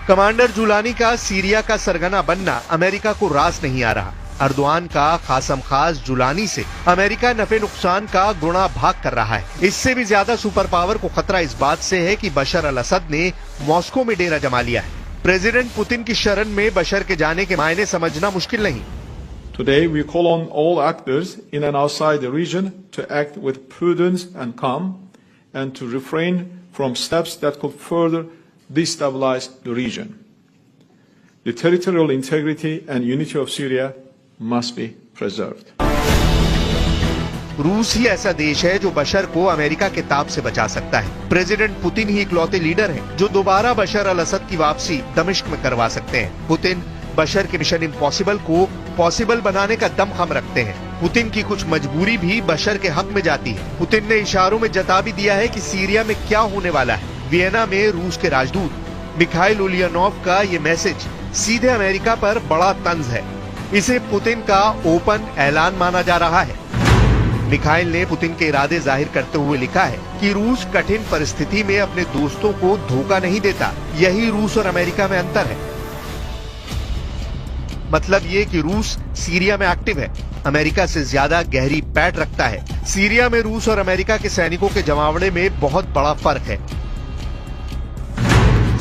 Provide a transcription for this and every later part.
Commander Jolani का Syria का सरगना बनना अमेरिका को रास नहीं आ रहा। अर्दवान का खासम खास जुलानी से अमेरिका नफे नुकसान का गुणा भाग कर रहा है। इससे भी ज्यादा सुपर पावर को खतरा इस बात से है कि बशर अल असद ने मॉस्को में डेरा जमा लिया है। प्रेसिडेंट पुतिन की शरण में बशर के जाने के मायने समझना मुश्किल नहीं। Today we call on all actors in and outside the region to act with prudence and calm and to refrain from steps that could further destabilize the region. The territorial integrity and unity of Syria must be preserved. रूस ही ऐसा देश है जो बशर को America के ताप से बचा सकता है। प्रेसिडेंट पुतिन ही इकलौते लीडर हैं जो दोबारा बशर अल असद की वापसी दमिश्क में करवा सकते हैं। पुतिन बशर के मिशन इम्पॉसिबल को पॉसिबल बनाने का दमखम रखते हैं। पुतिन की कुछ मजबूरी भी बशर के हक में जाती है। पुतिन ने इशारों में जता भी दिया है कि सीरिया में क्या होने वाला है। वियना में रूस के राजदूत मिखाइल उलियानोव का ये मैसेज सीधे अमेरिका पर बड़ा तंज है। इसे पुतिन का ओपन ऐलान माना जा रहा है। मिखाइल ने पुतिन के इरादे जाहिर करते हुए लिखा है कि रूस कठिन परिस्थिति में अपने दोस्तों को धोखा नहीं देता। यही रूस और अमेरिका में अंतर है। मतलब ये कि रूस सीरिया में एक्टिव है, अमेरिका से ज्यादा गहरी पैठ रखता है। सीरिया में रूस और अमेरिका के सैनिकों के जमावड़े में बहुत बड़ा फर्क है।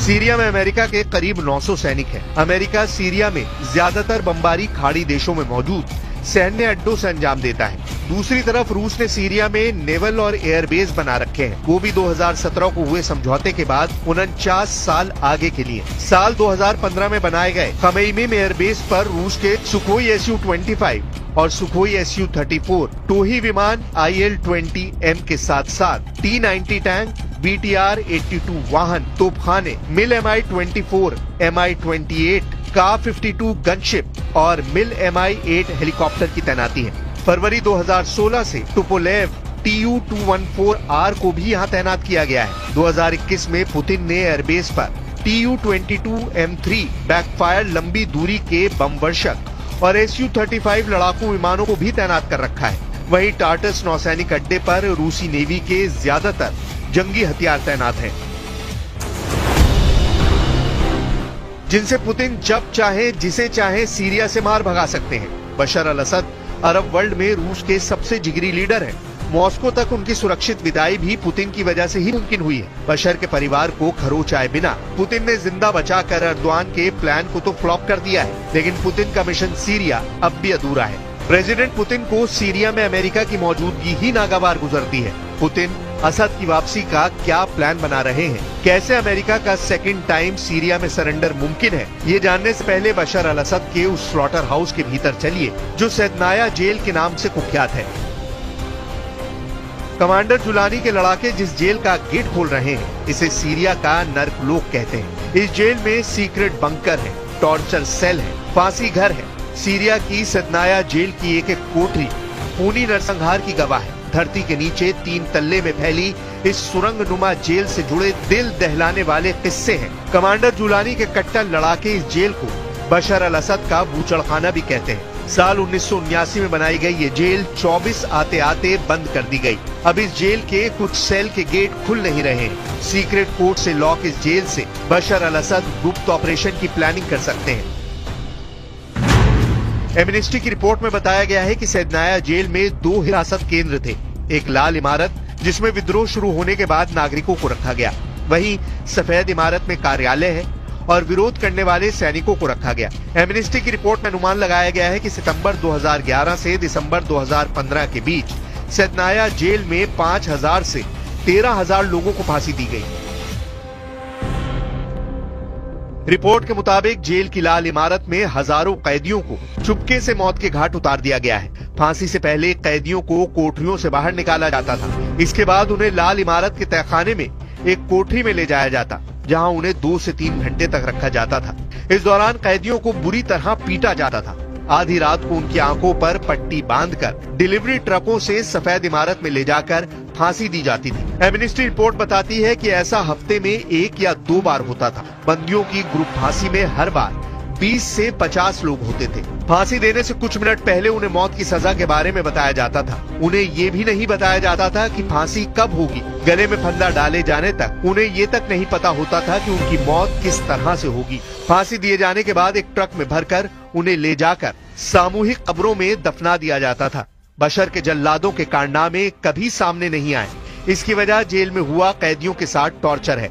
सीरिया में अमेरिका के करीब 900 सैनिक हैं। अमेरिका सीरिया में ज्यादातर बमबारी खाड़ी देशों में मौजूद सैन्य अड्डों से अंजाम देता है। दूसरी तरफ रूस ने सीरिया में नेवल और एयरबेस बना रखे हैं। वो भी 2017 को हुए समझौते के बाद 49 साल आगे के लिए। साल 2015 में बनाए गए खमेइमी में एयरबेस पर रूस के सुखोई Su-25 और सुखोई Su-34 टोही विमान IL-20M के साथ साथ T-90 टैंक, BTR-82 वाहन, तोपखाने, मिल Mi-24, Mi-28, का-52 गनशिप और मिल Mi-8 हेलीकॉप्टर की तैनाती है। फरवरी 2016 से टुपोलेव Tu-214R को भी यहाँ तैनात किया गया है। 2021 में पुतिन ने एयरबेस पर Tu-22M3 बैकफायर लंबी दूरी के बम वर्षक और Su-35 लड़ाकू विमानों को भी तैनात कर रखा है। वहीं टार्टस नौसैनिक अड्डे पर रूसी नेवी के ज्यादातर जंगी हथियार तैनात हैं, जिनसे पुतिन जब चाहे जिसे चाहे सीरिया से मार भगा सकते हैं। बशर अल असद अरब वर्ल्ड में रूस के सबसे जिगरी लीडर हैं। मॉस्को तक उनकी सुरक्षित विदाई भी पुतिन की वजह से ही मुमकिन हुई है। बशर के परिवार को खरोचाए बिना पुतिन ने जिंदा बचाकर अर्दवान के प्लान को तो फ्लॉप कर दिया है, लेकिन पुतिन का मिशन सीरिया अब भी अधूरा है। प्रेसिडेंट पुतिन को सीरिया में अमेरिका की मौजूदगी ही नागवार गुजरती है। पुतिन असद की वापसी का क्या प्लान बना रहे हैं? कैसे अमेरिका का सेकंड टाइम सीरिया में सरेंडर मुमकिन है? ये जानने से पहले बशर अल असद के उस स्लॉटर हाउस के भीतर चलिए जो सैदनाया जेल के नाम से कुख्यात है। कमांडर जुलानी के लड़ाके जिस जेल का गेट खोल रहे हैं, इसे सीरिया का नर्कलोक कहते हैं। इस जेल में सीक्रेट बंकर है, टॉर्चर सेल है, फांसी घर है। सीरिया की सैदनाया जेल की एक कोठरी खूनी नरसंहार की गवाह है। धरती के नीचे 3 तल्ले में फैली इस सुरंग नुमा जेल से जुड़े दिल दहलाने वाले किस्से हैं। कमांडर जुलानी के कट्टर लड़ाके इस जेल को बशर अल असद का बूचड़खाना भी कहते हैं। साल 1979 में बनाई गई ये जेल 24 आते आते बंद कर दी गई। अब इस जेल के कुछ सेल के गेट खुल नहीं रहे हैं। सीक्रेट कोर्ट से लॉक इस जेल से बशर अल असद गुप्त ऑपरेशन की प्लानिंग कर सकते हैं। एमनेस्टी की रिपोर्ट में बताया गया है कि सैदनाया जेल में 2 हिरासत केंद्र थे। एक लाल इमारत जिसमें विद्रोह शुरू होने के बाद नागरिकों को रखा गया, वहीं सफेद इमारत में कार्यालय है और विरोध करने वाले सैनिकों को रखा गया। एमनेस्टी की रिपोर्ट में अनुमान लगाया गया है कि सितंबर 2011 से दिसंबर 2015 के बीच सैदनाया जेल में 5000 से 13000 लोगों को फांसी दी गई। रिपोर्ट के मुताबिक जेल की लाल इमारत में हजारों कैदियों को चुपके से मौत के घाट उतार दिया गया है। फांसी से पहले कैदियों को कोठरियों से बाहर निकाला जाता था। इसके बाद उन्हें लाल इमारत के तहखाने में एक कोठरी में ले जाया जाता, जहां उन्हें 2 से 3 घंटे तक रखा जाता था। इस दौरान कैदियों को बुरी तरह पीटा जाता था। आधी रात को उनकी आंखों पर पट्टी बांधकर डिलीवरी ट्रकों से सफेद इमारत में ले जाकर फांसी दी जाती थी। एमनेस्टी रिपोर्ट बताती है कि ऐसा हफ्ते में 1 या 2 बार होता था। बंदियों की ग्रुप फांसी में हर बार 20 से 50 लोग होते थे। फांसी देने से कुछ मिनट पहले उन्हें मौत की सजा के बारे में बताया जाता था। उन्हें ये भी नहीं बताया जाता था कि फांसी कब होगी। गले में फंदा डाले जाने तक उन्हें ये तक नहीं पता होता था कि उनकी मौत किस तरह से होगी। फांसी दिए जाने के बाद एक ट्रक में भरकर उन्हें ले जाकर सामूहिक कब्रों में दफना दिया जाता था। बशर के जल्लादों के कारनामे कभी सामने नहीं आए। इसकी वजह जेल में हुआ कैदियों के साथ टॉर्चर है।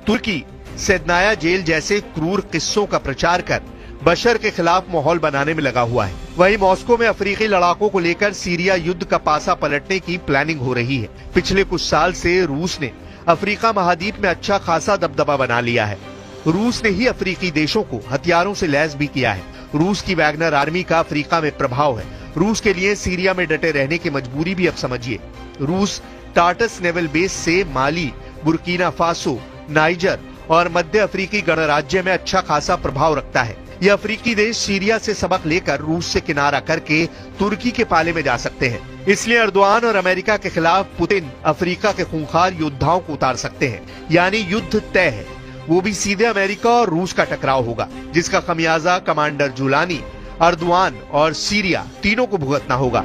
तुर्की सेदनाया जेल जैसे क्रूर किस्सों का प्रचार कर बशर के खिलाफ माहौल बनाने में लगा हुआ है। वहीं मॉस्को में अफ्रीकी लड़ाकों को लेकर सीरिया युद्ध का पासा पलटने की प्लानिंग हो रही है। पिछले कुछ साल से रूस ने अफ्रीका महाद्वीप में अच्छा खासा दबदबा बना लिया है। रूस ने ही अफ्रीकी देशों को हथियारों से लैस भी किया है। रूस की वैगनर आर्मी का अफ्रीका में प्रभाव है। रूस के लिए सीरिया में डटे रहने की मजबूरी भी अब समझिए। रूस टार्टस नेवल बेस से माली, बुर्किना फासो, नाइजर और मध्य अफ्रीकी गणराज्य में अच्छा खासा प्रभाव रखता है। यह अफ्रीकी देश सीरिया से सबक लेकर रूस से किनारा करके तुर्की के पाले में जा सकते हैं। इसलिए अर्दोआन और अमेरिका के खिलाफ पुतिन अफ्रीका के खूंखार योद्धाओं को उतार सकते हैं। यानी युद्ध तय है। वो भी सीधे अमेरिका और रूस का टकराव होगा, जिसका खमियाजा कमांडर जुलानी, अर्दोआन और सीरिया तीनों को भुगतना होगा।